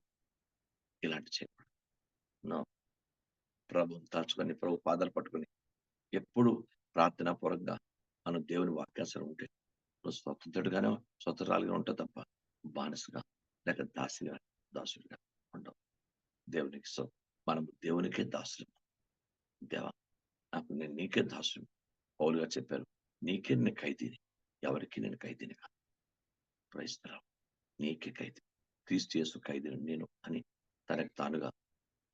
ఇలాంటి చేయకూడదు. నో. ప్రభువుని తలుచుకొని, ప్రభు పాదాలు పట్టుకొని ఎప్పుడు ప్రార్థనా పూర్వకంగా మనం దేవుని వాక్యాసరం ఉంటే నువ్వు స్వతంత్రుడుగానే స్వతంత్రాలుగా ఉంటావు తప్ప బానిసగా లేక దాసుడిగా ఉండవు. దేవునికి మనం దేవునికే దాసులు. దేవా, నాకు నేను నీకే దాసుడు. పౌలు గారు చెప్పారు, నీకే నేను ఖైదీని, ఎవరికి నేను ఖైదీని కాదు. ప్రయత్నం నీకే ఖైదీ, క్రీస్తు యేసు ఖైదీని నేను అని తనకు తానుగా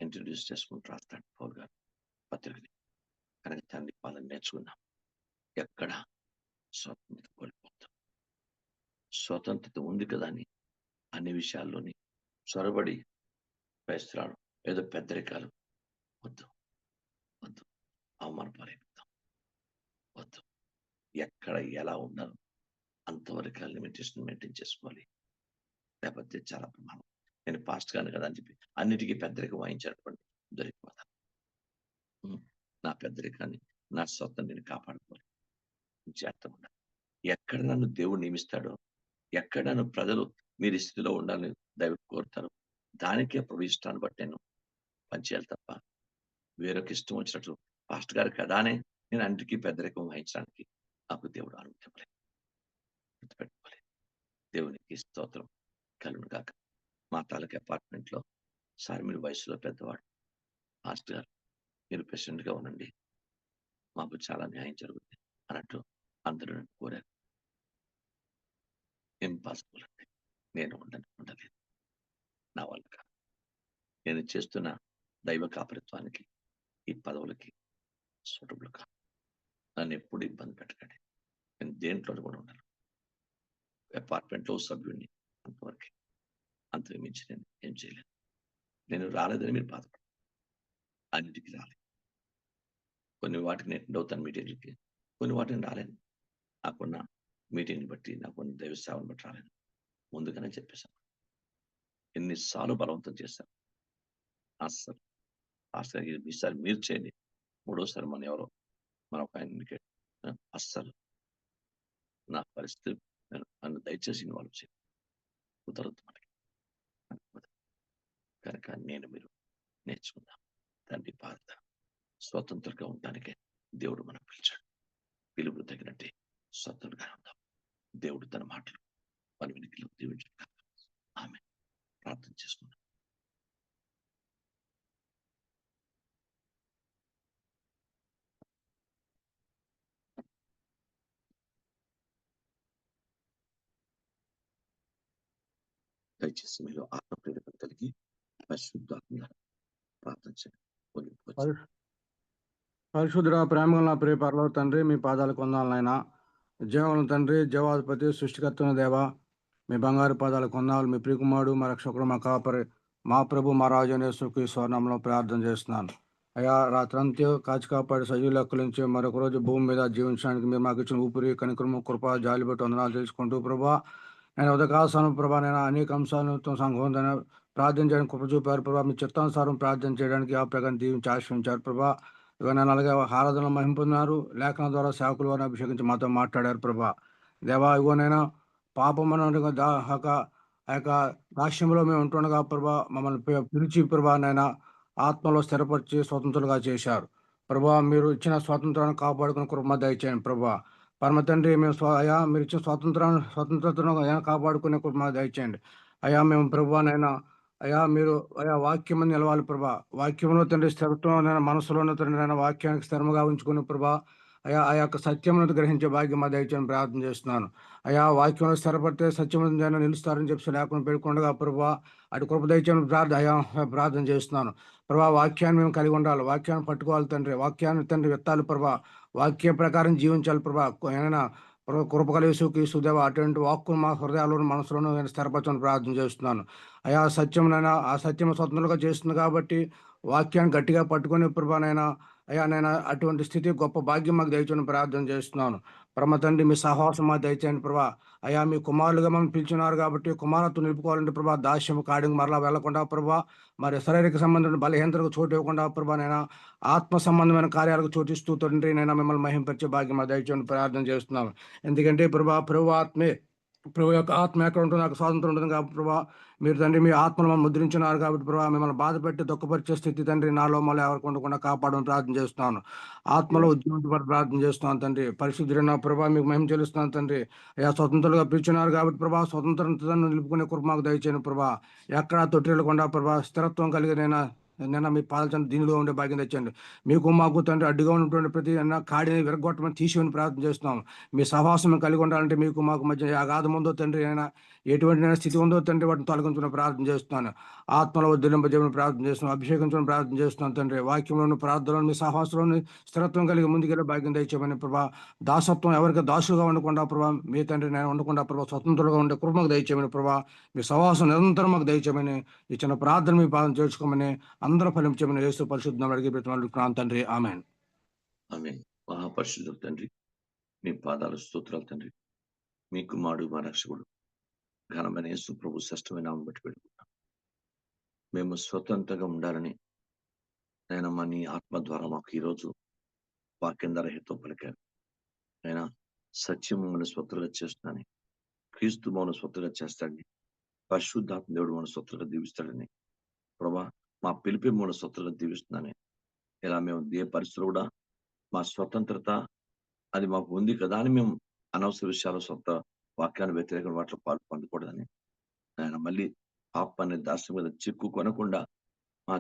ఇంట్రడ్యూస్ చేసుకుని రాస్తాడు పౌలు గారు పత్రికని. కనుక తండ్రి వాళ్ళని నేర్చుకున్నాం. ఎక్కడ స్వతంత్రత కోల్పోతాం. స్వతంత్రత ఉంది కదా అని అన్ని విషయాల్లోని చొరబడి ప్రయత్నాలు, ఏదో పెద్దరికాలు వద్దు, వద్దు. అవమానపరిద్దాం, వద్దు. ఎక్కడ ఎలా ఉండాలో అంతవరకు లిమిటేషన్ మెయింటైన్ చేసుకోవాలి. లేకపోతే చాలా ప్రమాదం. నేను పాస్ట్ గాను కదా అని చెప్పి అన్నిటికీ పెద్దరికం వాయించేటువంటి దొరికిపోతాను. నా పెద్దరికాన్ని, నా స్వతం నేను కాపాడుకోవాలి. జాగ్రత్త ఉండాలి. ఎక్కడ నన్ను దేవుడు నియమిస్తాడో, ఎక్కడ నన్ను ప్రజలు మీరు ఈ స్థితిలో ఉండాలని దైవం కోరుతారు, దానికే ప్రభు ఇష్టాన్ని బట్టి నేను పనిచేయాలి తప్ప వేరొక ఇష్టం వచ్చినట్లు పాస్ట్ గారు కదానే నేను అన్నిటికీ పెద్దరికం వహించడానికి నాకు దేవుడు అనుమతివ్వలేదు. గుర్తుపెట్టుకోవాలి. దేవునికి స్తోత్రం కలుగును గాక. మా తాలూకా అపార్ట్మెంట్ లో సార్ మీరు వయసులో పెద్దవాడు, పాస్ట్ గారు మీరు ప్రెసిడెంట్ గా ఉండండి, మాకు చాలా న్యాయం జరుగుతుంది అన్నట్టు అందరూ నన్ను కోరారు. ఇంపాసిబుల్ అండి. నేను ఉండలేదు, నా వల్ల కాదు. నేను చేస్తున్న దైవ కాపరిత్వానికి ఈ పదవులకి సూటబుల్ కాదు. నన్ను ఎప్పుడు ఇబ్బంది పెట్టకండి. నేను దేంట్లో కూడా ఉండను. అపార్ట్మెంట్ లో సభ్యుడిని అంతవరకు, అంతకు మించి నేను ఏం చేయలేను. నేను రాలేదని మీరు బాధపడతారు. అన్నిటికీ రాలేదు. కొన్ని వాటికి నేను అటెండ్ అవుతాను మీటింగ్లకి, కొన్ని వాటిని రాలేను. నాకున్న మీటింగ్ని బట్టి, నాకున్న దైవ సేవను బట్టి రాలేను. ముందుగానే చెప్పేశాను. ఎన్నిసార్లు బలవంతం చేశాను. అస్సలు ఈసారి మీరు చేయండి, మూడోసారి మన ఒక ఆయన అస్సలు నా పరిస్థితి నన్ను దయచేసి ఇన్వాల్వ్ చేయండి. కుదరదు మనకి. కనుక నేను మీరు నేర్చుకుందాం. తండ్రి బాధ స్వతంత్రంగా ఉండడానికే దేవుడు మనం పిలిచాడు. పిలుపు తగినట్టే స్వతంత్రంగా ఉందాం. దేవుడు తన మాటలు మన వెనుకలు దీవించాడు. ఆమె ప్రార్థన చేసుకుందాం. దయచేసి మీరు ఆత్మప్రేరణ కలిగి పరిశుద్ధాత్మ ప్రార్థన చేయండి. పరిశుద్ధుడ ప్రేమగల నా ప్రియ పరలోక తండ్రి, మీ పాదాలకు వందనాలైనా. జీవన తండ్రి, జీవాధిపతి, సృష్టికర్తన దేవ, మీ బంగారు పాదాలకు వందనాలు. మీ ప్రియకుమారుడు, మా రక్షకుడు, మా కాపరి, మా ప్రభు, మా రాజు యేసుక్రీస్తు స్వర్ణంలో ప్రార్థన చేస్తున్నాను. అయ్యా, రాత్రంతా కాచి కాపాడి సజీవులు లెక్కలించి మరొక రోజు భూమి మీద జీవించడానికి మీరు మాకు ఇచ్చిన ఊపిరి, కనికరము, కృప, జాలి బట్టి వందనాలు తెలుసుకుంటూ ప్రభా, నేను ఉదయకాలం ప్రభా, నేను అనేక అంశాలతో సంఘం ప్రార్థన చేయడానికి కృప చూపారు ప్రభా. మీ చిత్తానుసారం ప్రార్థన చేయడానికి ఆ ప్రకారం దీవించి ఆశ్రయించారు ప్రభా. ఇక నన్ను అలాగే ఆరాధన మహిమ పొందినారు. లేఖనం ద్వారా సేవకుల వారిని అభిషేకించి మాతో మాట్లాడారు ప్రభా. దేవా, ఇగోనైనా పాపం ఆ యొక్క దాస్యంలో మేము ఉంటుండగా ప్రభా, మమ్మల్ని పిలిచి ప్రభా నైనా ఆత్మలో స్థిరపరిచి స్వతంత్రులుగా చేశారు ప్రభా. మీరు ఇచ్చిన స్వాతంత్రాన్ని కాపాడుకుని కృప దయచేయండి ప్రభా. పరమ తండ్రి, మేము అయ్యా మీరు ఇచ్చిన స్వతంత్రతను కాపాడుకునే కృప దయచేయండి అయ్యా. మేము ప్రభానైనా అయ్యా, మీరు అయ్యా వాక్యం నిలవాలి ప్రభా. వాక్యంలో తండ్రి స్థిరత్వం, మనసులోనే తండ్రి అయినా వాక్యానికి స్థిరంగా ఉంచుకుని ప్రభా అయ్యా, ఆ యొక్క సత్యమును గ్రహించే భాగ్యం మా దయచేయని ప్రార్థన చేస్తున్నాను అయ్యా. వాక్యంలో స్థిరపడితే సత్యము నిలుస్తారని చెప్పి లేకుండా పెట్టుకుండగా ప్రభా, అటు కృప దయచేయని ప్రార్థన చేస్తున్నాను ప్రభా. వాక్యాన్ని మేము కలిగి ఉండాలి, వాక్యాన్ని పట్టుకోవాలి తండ్రి, వాక్యాన్ని తండ్రి విత్తాలి ప్రభా, వాక్య ప్రకారం జీవించాలి ప్రభా. ఏమైనా కృప కలిగి క్రీస్తుదేవ అటువంటి వాక్కును మా హృదయాలను మనసులోను నేను స్థిరపరచని ప్రార్థన చేస్తున్నాను. అయా సత్యమునైనా ఆ సత్యం స్వతంత్రంగా చేస్తుంది కాబట్టి వాక్యాన్ని గట్టిగా పట్టుకొని ప్రభానైనా అయ్యా నేను అటువంటి స్థితి గొప్ప భాగ్యం మాకు దయచేయని ప్రార్థన చేస్తున్నాను. పరమ తండ్రి మీ సహవాసం మాకు దయచేయండి ప్రభా. అయ్యా మీ కుమారులుగా మనం పిలిచినారు కాబట్టి కుమారత్వం నిలుపుకోవాలంటే ప్రభా దాస్యం కాడింగ్ మరలా వెళ్లకుండా ప్రభా మరి శారీరక సంబంధమైన బలహీనతలకు చోటు ఇవ్వకుండా ప్రభా నైనా ఆత్మ సంబంధమైన కార్యాలకు చోటిస్తూ తండ్రి నేను మిమ్మల్ని మహింపరిచే భాగ్యం మాకు దయచేయని ప్రార్థన చేస్తున్నాను. ఎందుకంటే ప్రభు ఆత్మే ప్రభు యొక్క ఆత్మ ఎక్కడ ఉంటుంది నాకు స్వాతంత్రం ఉంటుంది కాబట్టి ప్రభా మీరు తండ్రి మీ ఆత్మను మమ్మల్ని ముద్రించినారు కాబట్టి ప్రభా మిమ్మల్ని బాధపెట్టి దుఃఖపరిచే స్థితి తండ్రి నాలో మళ్ళీ ఎవరికి ఉండకుండా కాపాడమని ప్రార్థన చేస్తున్నాను. ఆత్మలో ఉద్యమించబడి ప్రార్థన చేస్తున్నాను తండ్రి. పరిశుద్ధుడైన ప్రభా మీకు మహిమ చెల్లిస్తున్నాను తండ్రి. అయ్యా స్వతంత్రులుగా పిలిచినారు కాబట్టి ప్రభా స్వతంత్రతను నిలుపుకునే కృప మాకు దయచేయను ప్రభా. ఎక్కడా తొట్టిల్లకుండా ప్రభా స్థిరత్వం కలిగిన నిన్న మీ పాదచండి దీనిలో ఉండే భాగ్యం తెచ్చండి. మీకు మాకు తండ్రి అడ్డుగా ఉన్నటువంటి ప్రతి అన్న కాడిని విరగొట్టమని తీసివని ప్రార్థన చేస్తున్నాం. మీ సహవాసం కలిగి ఉండాలంటే మీకు మాకు మధ్య అగాధం ఉందో తండ్రి అయినా ఎటువంటి స్థితి ఉందో తండ్రి వాటిని తొలగించడం ప్రార్థన చేస్తున్నాను. ఆత్మలో ఉద్ధరింపజేయమని ప్రార్థన చేస్తున్నాను. అభిషేకించడం ప్రార్థన చేస్తున్నాను తండ్రి. వాక్యంలోని ప్రార్థనలోని మీ సహవాసంలోని స్థిరత్వం కలిగి ముందుకెళ్ళే భాగ్యం దయచేయమని ప్రభా. దాసత్వం ఎవరికి దాసులుగా ఉండకుండా ప్రభా మీ తండ్రి నేను ఉండకుండా ప్రభా స్వతంత్రులుగా ఉండే కృపకు దయచేయమని ప్రభా. మీ సహవాసం నిరంతరం మాకు దయచేయమని ఈ చిన్న ప్రార్థన మీ పాదం చేర్చుకోమని అందరూ ఫలించమని యేసు పరిశుద్ధం అడిగి పెట్టుకున్నాను తండ్రి. ఆమేన్. ఆమేన్. మహాపరిశుద్ధుడు తండ్రి, మీ పాదాల స్తోత్రాలు తండ్రి. మీ కుమారుడు మా రక్షకుడు ఘనమైన యేసు ప్రభు శ్రేష్టమైన నామమును బట్టి పెట్టుకుంటాం. మేము స్వతంత్రంగా ఉండాలని ఆయన మా నీ ఆత్మ ద్వారా మాకు ఈరోజు వాక్యం ద్వారా హితం పలికారు. ఆయన సత్యం మమ్మల్ని స్వతంత్రంగా చేస్తున్నాని, క్రీస్తు మమ్మల్ని స్వతంత్రంగా చేస్తాడని, పరిశుద్ధాత్మ దేవుడు మన స్వతంత్రంగా దీవిస్తాడని ప్రభా మా పిలిపి మమ్మల్ని స్వతంత్రంగా దీవిస్తున్నాని, ఇలా మేము ఏ పరిస్థితులు కూడా మా స్వతంత్రత అది మాకు ఉంది కదా అని మేము అనవసర విషయాలు సొంత వాక్యాన్ని వ్యతిరేకంగా వాటిలో పొందకూడదని ఆయన మళ్ళీ పాపాన్ని దాస్యం మీద చిక్కు కొనకుండా మా